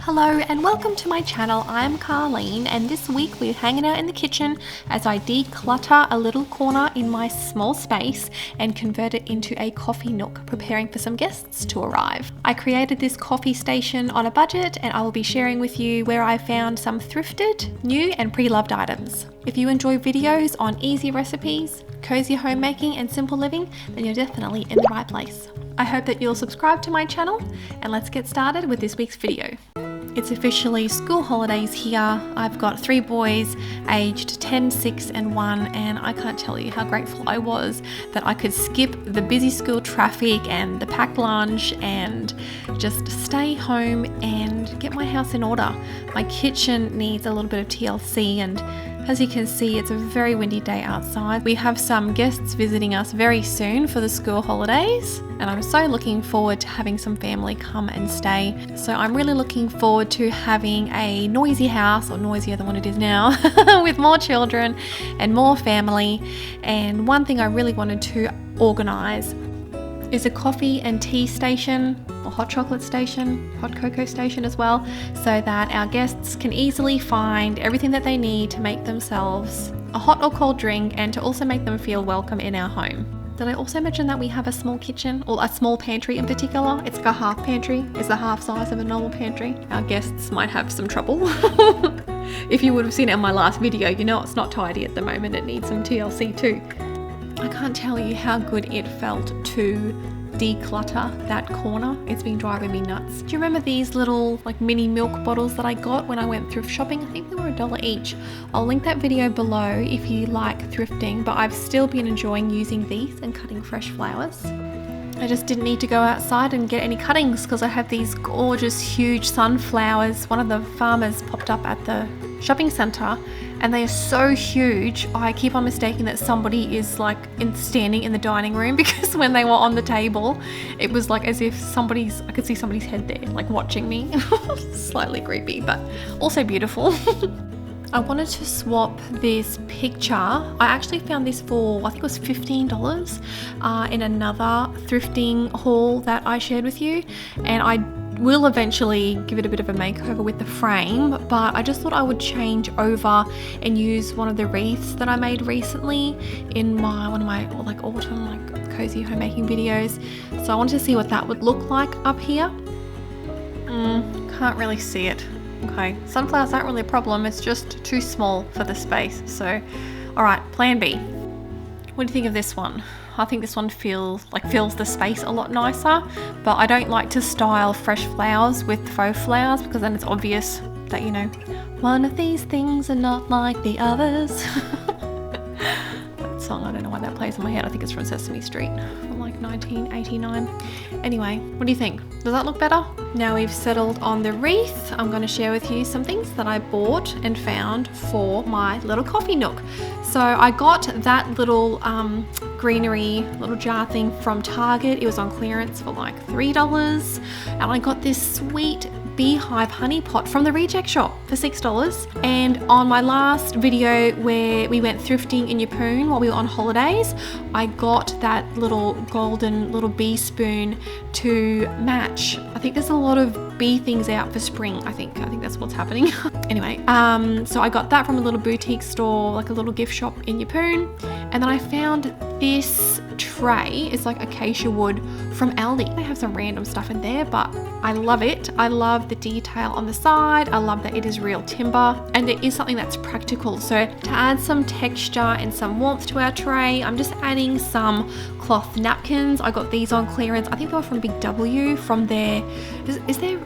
Hello and welcome to my channel. I'm Karlene and this week we're hanging out in the kitchen as I declutter a little corner in my small space and convert it into a coffee nook, preparing for some guests to arrive. I created this coffee station on a budget and I will be sharing with you where I found some thrifted, new and pre-loved items. If you enjoy videos on easy recipes, cozy homemaking and simple living, then you're definitely in the right place. I hope that you'll subscribe to my channel and let's get started with this week's video. It's officially school holidays here. I've got 3 boys aged 10, 6 and 1 and I can't tell you how grateful I was that I could skip the busy school traffic and the packed lunch and just stay home and get my house in order. My kitchen needs a little bit of TLC and as you can see, it's a very windy day outside. We have some guests visiting us very soon for the school holidays and I'm so looking forward to having some family come and stay. So I'm really looking forward to having a noisy house, or noisier than what it is now, with more children and more family. And one thing I really wanted to organise is a coffee and tea station, or hot chocolate station, hot cocoa station as well, so that our guests can easily find everything that they need to make themselves a hot or cold drink and to also make them feel welcome in our home. Did I also mention that we have a small kitchen, or a small pantry in particular? It's like a half pantry. It's the half size of a normal pantry. Our guests might have some trouble. If you would have seen it in my last video, you know it's not tidy at the moment. It needs some TLC too. I can't tell you how good it felt to declutter that corner. It's been driving me nuts. Do you remember these little like mini milk bottles that I got when I went thrift shopping? I think they were $1 each. I'll link that video below if you like thrifting, but I've still been enjoying using these and cutting fresh flowers. I just didn't need to go outside and get any cuttings because I have these gorgeous huge sunflowers. One of the farmers popped up at the shopping centre and they are so huge I keep on mistaking that somebody is like standing in the dining room, because when they were on the table it was like as if I could see somebody's head there like watching me. Slightly creepy but also beautiful. I wanted to swap this picture. I actually found this for, I think it was $15 in another thrifting haul that I shared with you, and I will eventually give it a bit of a makeover with the frame, but I just thought I would change over and use one of the wreaths that I made recently in one of my like autumn like cozy homemaking videos. So I wanted to see what that would look like up here. Can't really see it. Okay, sunflowers aren't really a problem, it's just too small for the space. So, alright, plan B. What do you think of this one? I think this one fills the space a lot nicer, but I don't like to style fresh flowers with faux flowers because then it's obvious that, you know, one of these things are not like the others. That song, I don't know why that plays in my head. I think it's from Sesame Street from like 1989. Anyway, what do you think? Does that look better? Now we've settled on the wreath, I'm going to share with you some things that I bought and found for my little coffee nook. So I got that little greenery little jar thing from Target. It was on clearance for like $3, and I got this sweet beehive honey pot from the reject shop for $6. And on my last video where we went thrifting in Yeppoon while we were on holidays, I got that little golden little bee spoon to match. I think there's a lot of bee things out for spring. I think that's what's happening. Anyway, so I got that from a little boutique store, like a little gift shop in Yeppoon. And then I found this tray. It's like acacia wood from Aldi. They have some random stuff in there, but I love it. I love the detail on the side. I love that it is real timber and it is something that's practical. So to add some texture and some warmth to our tray, I'm just adding some cloth napkins. I got these on clearance. I think they were from Big W from their, is there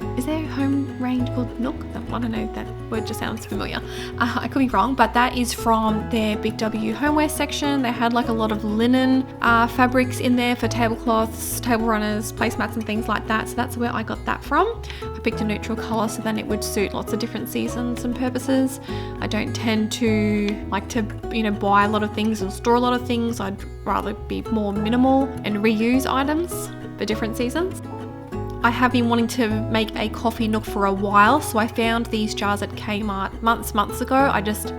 home range called Nook? I don't know, that word just sounds familiar. I could be wrong, but that is from their Big W homeware section. They had like a lot of linen fabrics in there for tablecloths, table runners, placemats and things like that. So that's where I got that from. I picked a neutral color so then it would suit lots of different seasons and purposes. I don't tend to like to, you know, buy a lot of things and store a lot of things. I'd rather be more minimal and reuse items for different seasons. I have been wanting to make a coffee nook for a while, so I found these jars at Kmart months ago. I just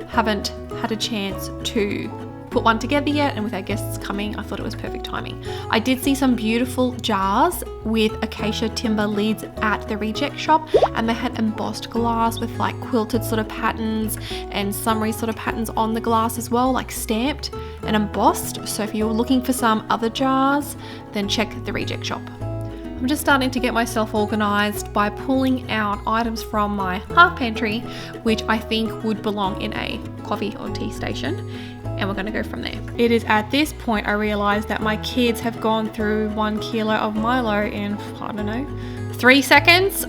haven't had a chance to put one together yet, and with our guests coming, I thought it was perfect timing. I did see some beautiful jars with acacia timber lids at the reject shop, and they had embossed glass with like quilted sort of patterns and summery sort of patterns on the glass as well, like stamped and embossed. So if you're looking for some other jars, then check the reject shop. I'm just starting to get myself organized by pulling out items from my half pantry, which I think would belong in a coffee or tea station, and we're going to go from there. It is at this point I realized that my kids have gone through 1 kilo of Milo in, I don't know, 3 seconds.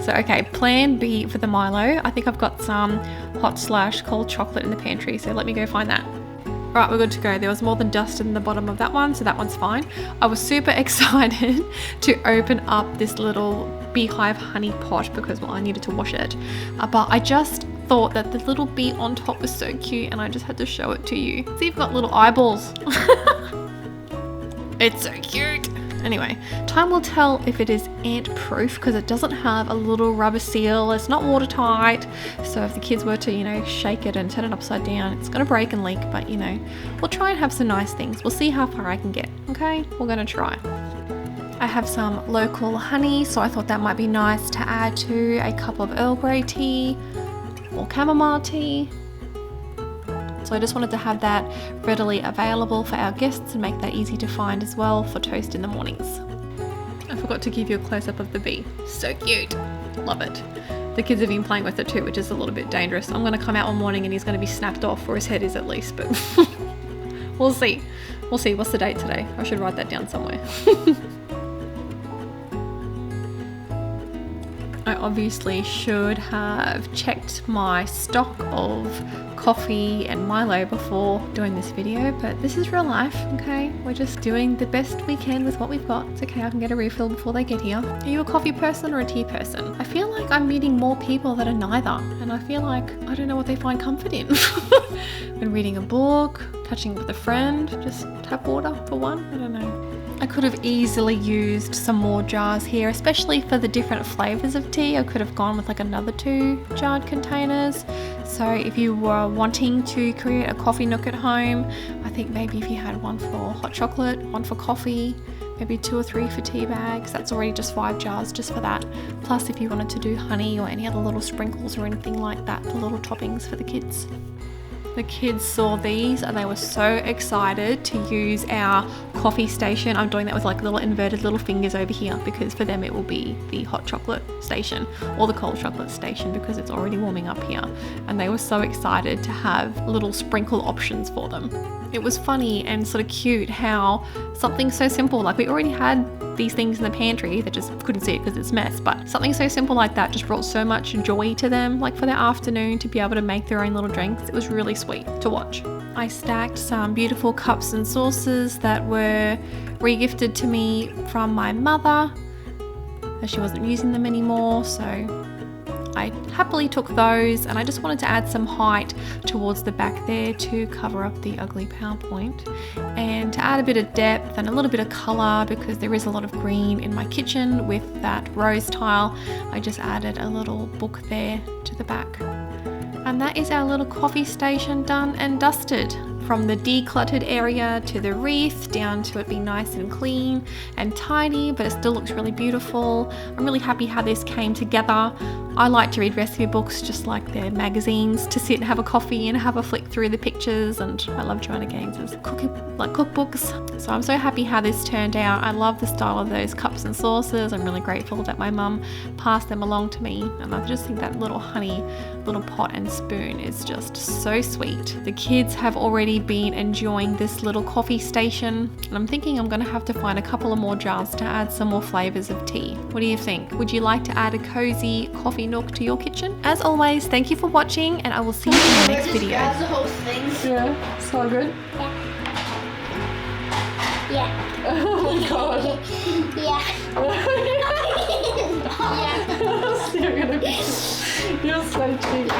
So okay, plan B for the Milo. I think I've got some hot/cold chocolate in the pantry, so let me go find that. Right, we're good to go. There was more than dust in the bottom of that one, so that one's fine. I was super excited to open up this little beehive honey pot because, well, I needed to wash it. But I just thought that the little bee on top was so cute, and I just had to show it to you. See, you've got little eyeballs. It's so cute. Anyway, time will tell if it is ant proof because it doesn't have a little rubber seal. It's not watertight. So if the kids were to, you know, shake it and turn it upside down, it's going to break and leak. But, you know, we'll try and have some nice things. We'll see how far I can get. Okay, we're going to try. I have some local honey, so I thought that might be nice to add to a cup of Earl Grey tea or chamomile tea. So I just wanted to have that readily available for our guests and make that easy to find as well for toast in the mornings. I forgot to give you a close-up of the bee. So cute. Love it. The kids have been playing with it too, which is a little bit dangerous. I'm going to come out one morning and he's going to be snapped off, or his head is at least, but we'll see. We'll see. What's the date today? I should write that down somewhere. I obviously should have checked my stock of coffee and Milo before doing this video, but this is real life, okay? We're just doing the best we can with what we've got. It's okay, I can get a refill before they get here. Are you a coffee person or a tea person? I feel like I'm meeting more people that are neither, and I feel like I don't know what they find comfort in. Been reading a book, catching up with a friend, just tap water for one, I don't know. I could have easily used some more jars here, especially for the different flavors of tea. I could have gone with like another 2 jarred containers. So if you were wanting to create a coffee nook at home, I think maybe if you had one for hot chocolate, one for coffee, maybe 2 or 3 for tea bags, that's already just 5 jars just for that. Plus if you wanted to do honey or any other little sprinkles or anything like that, the little toppings for the kids. The kids saw these and they were so excited to use our coffee station. I'm doing that with like little inverted little fingers over here because for them it will be the hot chocolate station or the cold chocolate station because it's already warming up here. And they were so excited to have little sprinkle options for them. It was funny and sort of cute how something so simple, like we already had these things in the pantry that just couldn't see it because it's a mess, but something so simple like that just brought so much joy to them, like for their afternoon to be able to make their own little drinks. It was really sweet to watch. I stacked some beautiful cups and saucers that were re-gifted to me from my mother as she wasn't using them anymore, so I happily took those, and I just wanted to add some height towards the back there to cover up the ugly PowerPoint and to add a bit of depth and a little bit of colour because there is a lot of green in my kitchen with that rose tile. I just added a little book there to the back. And that is our little coffee station done and dusted. From the decluttered area to the wreath, down to it being nice and clean and tidy, but it still looks really beautiful. I'm really happy how this came together. I like to read recipe books just like they're magazines, to sit and have a coffee and have a flick through the pictures, and I love Joanna Gaines's cookbooks. So I'm so happy how this turned out. I love the style of those cups and saucers. I'm really grateful that my mum passed them along to me, and I just think that little honey little pot and spoon is just so sweet. The kids have already been enjoying this little coffee station, and I'm thinking I'm going to have to find a couple of more jars to add some more flavors of tea. What do you think? Would you like to add a cozy coffee nook to your kitchen? As always, thank you for watching, and I will see you in the next video. Grab the whole thing. Yeah, so good. Yeah. Oh my god. Yeah. Yeah. You're so cheap.